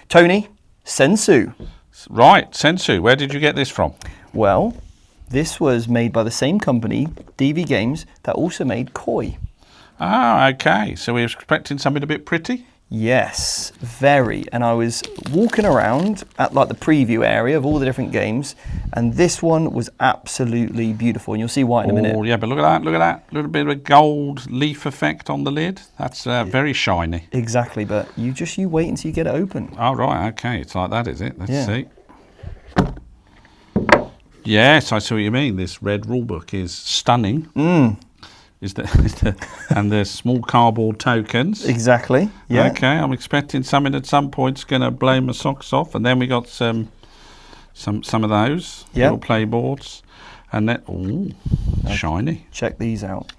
Tony, Sensu. Right, Sensu. Where did you get this from? Well, this was made by the same company, DV Games, that also made Koi. Ah, okay. So we were expecting something a bit pretty? Yes, very. And I was walking around at like the preview area of all the different games, and this one was absolutely beautiful. And you'll see why in a minute. Oh, yeah, but look at that, look at that. A little bit of a gold leaf effect on the lid. That's very shiny. Exactly, but you wait until you get it open. Oh, right, okay. It's like that, is it? Let's Yeah. see. Yes, I see what you mean. This red rulebook is stunning. And the small cardboard tokens. Exactly. Yeah. Okay, I'm expecting something at some point's going to blow my socks off, and then we got some of those little play boards, and then shiny. Check these out.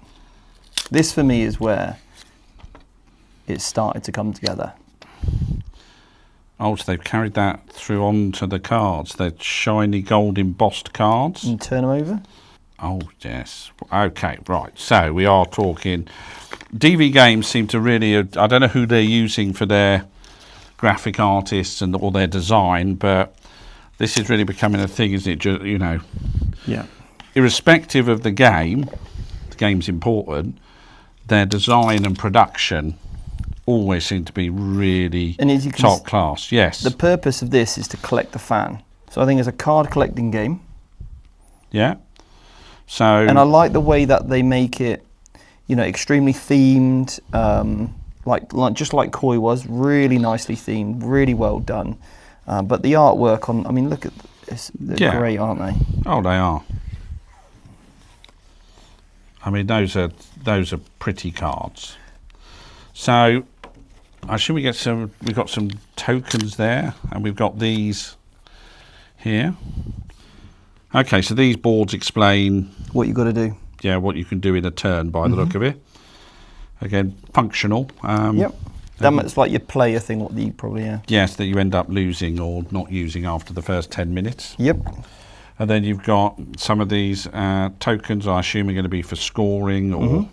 This for me is where it started to come together. Oh, so they've carried that through onto the cards. They're shiny gold embossed cards. And turn them over. Oh, yes. Okay, right. So we are talking... DV Games seem to really... I don't know who they're using for their graphic artists and all their design, but this is really becoming a thing, isn't it? You know. Yeah. Irrespective of the game's important, their design and production always seem to be really top class. Yes. The purpose of this is to collect the fan. So I think it's a card collecting game. Yeah. So, and I like the way that they make it, you know, extremely themed, just like Koi was, really nicely themed, really well done. But the artwork on, I mean, look at this, they're great, aren't they? Oh, they are. I mean, those are pretty cards. So, I assume we've got some tokens there, and we've got these here. Okay, so these boards explain what you've got to do. Yeah, what you can do in a turn by the look of it. Again, functional. Yep. That's like your player thing, what you probably, Yes, that you end up losing or not using after the first 10 minutes. Yep. And then you've got some of these tokens, I assume, are going to be for scoring or...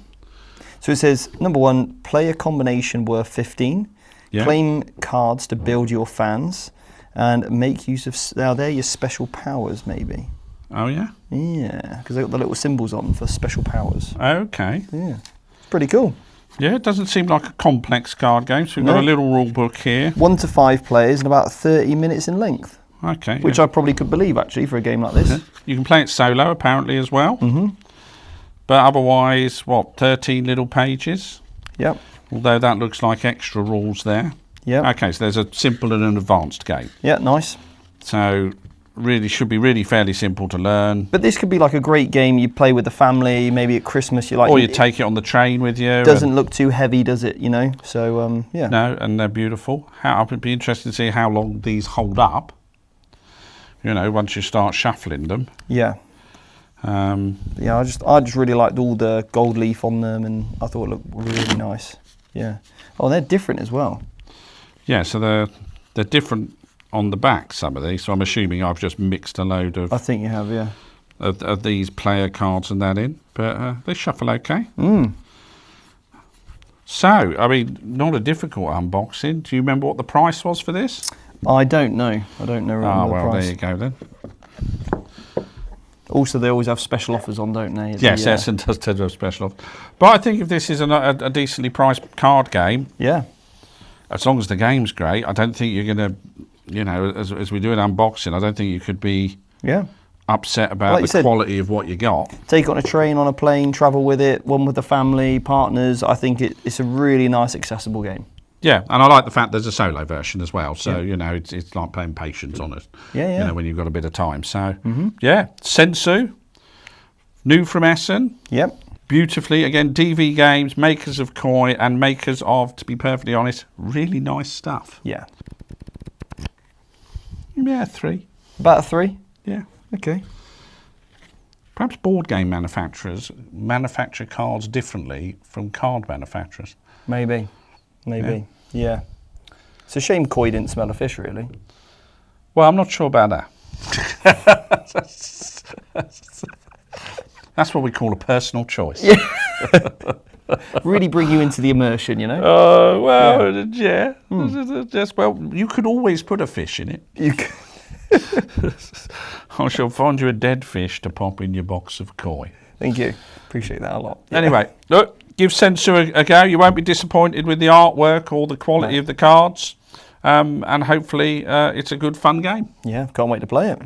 So it says, number 1, play a combination worth 15. Yeah. Claim cards to build your fans and make use of... Now, they're your special powers, maybe. Oh, yeah? Yeah, because they've got the little symbols on for special powers. Okay. Yeah. It's pretty cool. Yeah, it doesn't seem like a complex card game. So we've got a little rule book here. 1 to 5 players and about 30 minutes in length. Okay. Which I probably could believe, actually, for a game like this. Yeah. You can play it solo, apparently, as well. But otherwise, 13 little pages? Yep. Although that looks like extra rules there. Yeah. Okay, so there's a simple and an advanced game. Yeah, nice. So really should be really fairly simple to learn. But this could be like a great game you play with the family, maybe at Christmas you like. Or you take it on the train with you. Doesn't look too heavy, does it? You know. So yeah. No, and they're beautiful. I'd be interested to see how long these hold up. You know, once you start shuffling them. Yeah. Yeah, I just really liked all the gold leaf on them, and I thought it looked really nice. Yeah. Oh, they're different as well. Yeah, so they're different on the back, some of these. So I'm assuming I've just mixed a load of... I think you have, yeah. Of these player cards and that in. But they shuffle okay. So, I mean, not a difficult unboxing. Do you remember what the price was for this? I don't know. I don't know. Ah, well, there you go then. Also, they always have special offers on, don't they? Yes, Essen does tend to have special offers. But I think if this is a decently priced card game, yeah, as long as the game's great, I don't think you're going to, you know, as we do an unboxing, I don't think you could be upset about the quality of what you got. Take it on a train, on a plane, travel with it, one with the family, partners. I think it's a really nice, accessible game. Yeah, and I like the fact there's a solo version as well. So, you know, it's like playing Patience on it. Yeah. You know, when you've got a bit of time. So, yeah, Sensu, new from Essen. Yep. Beautifully, again, DV Games, makers of Koi and makers of, to be perfectly honest, really nice stuff. Yeah. Yeah, 3. About a 3? Yeah. Okay. Perhaps board game manufacturers manufacture cards differently from card manufacturers. Maybe. Yeah. It's a shame Koi didn't smell of fish, really. Well, I'm not sure about that. That's what we call a personal choice. Yeah. Really bring you into the immersion, you know. Oh, well, yeah. Yes, well, you could always put a fish in it. You I shall find you a dead fish to pop in your box of koi. Thank you. Appreciate that a lot. Yeah. Anyway, look, give Sensu a go. You won't be disappointed with the artwork or the quality of the cards. And hopefully it's a good, fun game. Yeah, can't wait to play it.